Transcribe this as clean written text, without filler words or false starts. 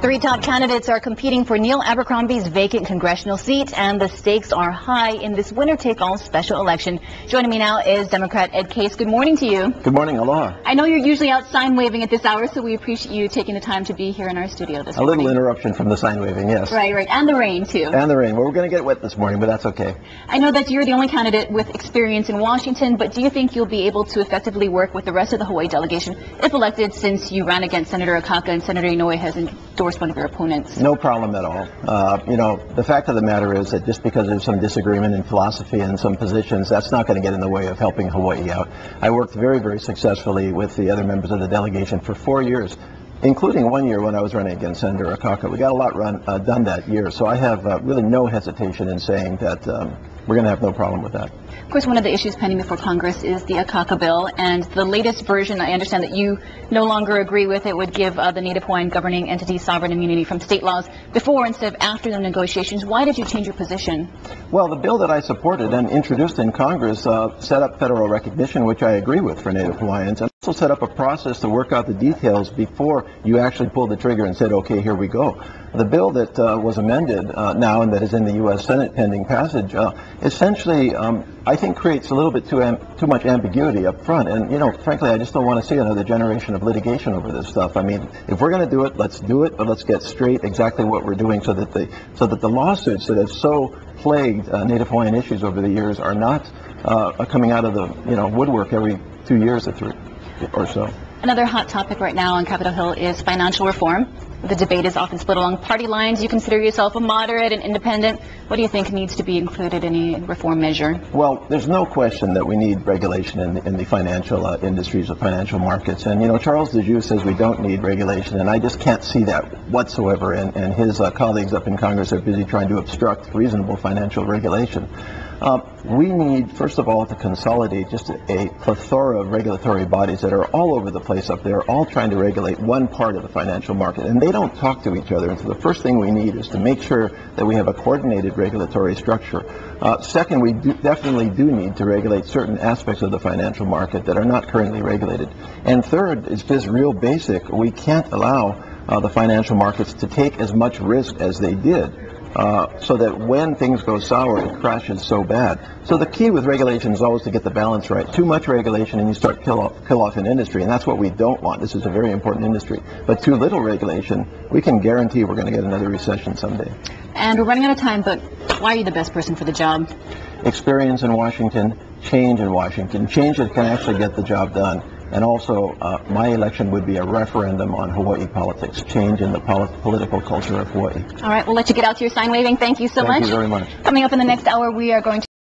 Three top candidates are competing for Neil Abercrombie's vacant congressional seat, and the stakes are high in this winner-take-all special election. Joining me now is Democrat Ed Case. Good morning to you. Good morning, aloha. I know you're usually out sign waving at this hour, so we appreciate you taking the time to be here in our studio this morning. A little interruption from the sign waving, yes. Right. And the rain, too. And the rain. Well, we're going to get wet this morning, but that's okay. I know that you're the only candidate with experience in Washington, but do you think you'll be able to effectively work with the rest of the Hawaii delegation if elected, since you ran against Senator Akaka and Senator Inoue has endorsed one of your opponents? No problem at all. The fact of the matter is that just because there's some disagreement in philosophy and some positions, that's not going to get in the way of helping Hawaii out. I worked very, very successfully with the other members of the delegation for 4 years, including 1 year when I was running against Senator Akaka. We got a lot done that year, so I have really no hesitation in saying that we're going to have no problem with that. Of course, one of the issues pending before Congress is the Akaka bill, and the latest version, I understand that you no longer agree with it, would give the Native Hawaiian governing entity sovereign immunity from state laws before instead of after the negotiations. Why did you change your position? Well, the bill that I supported and introduced in Congress set up federal recognition, which I agree with, for Native Hawaiians, and also set up a process to work out the details before you actually pulled the trigger and said, okay, here we go. The bill that was amended now and that is in the U.S. Senate pending passage essentially I think creates a little bit too much ambiguity up front, and frankly, I just don't want to see another generation of litigation over this stuff. I mean, if we're going to do it, let's do it, but let's get straight exactly what we're doing so that the lawsuits that have so plagued Native Hawaiian issues over the years are not coming out of the woodwork every 2 years or so. Another hot topic right now on Capitol Hill is financial reform. The debate is often split along party lines. You consider yourself a moderate and independent. What do you think needs to be included in a reform measure? Well, there's no question that we need regulation in the financial industries, the financial markets. And, Charles DeJew says we don't need regulation, and I just can't see that whatsoever. And his colleagues up in Congress are busy trying to obstruct reasonable financial regulation. We need, first of all, to consolidate just a plethora of regulatory bodies that are all over the place up there, all trying to regulate one part of the financial market, and they don't talk to each other. And so the first thing we need is to make sure that we have a coordinated regulatory structure. Second, we definitely do need to regulate certain aspects of the financial market that are not currently regulated. And third, it's just real basic. We can't allow the financial markets to take as much risk as they did. So that when things go sour, it crashes so bad. So the key with regulation is always to get the balance right. Too much regulation and you start kill off an industry, and that's what we don't want. This is a very important industry. But too little regulation, we can guarantee we're going to get another recession someday. And we're running out of time, but why are you the best person for the job? Experience in Washington, change in Washington, change that can actually get the job done. And also, my election would be a referendum on Hawaii politics, change in the political culture of Hawaii. All right, we'll let you get out to your sign waving. Thank you so much. Thank you very much. Coming up in the next hour, we are going to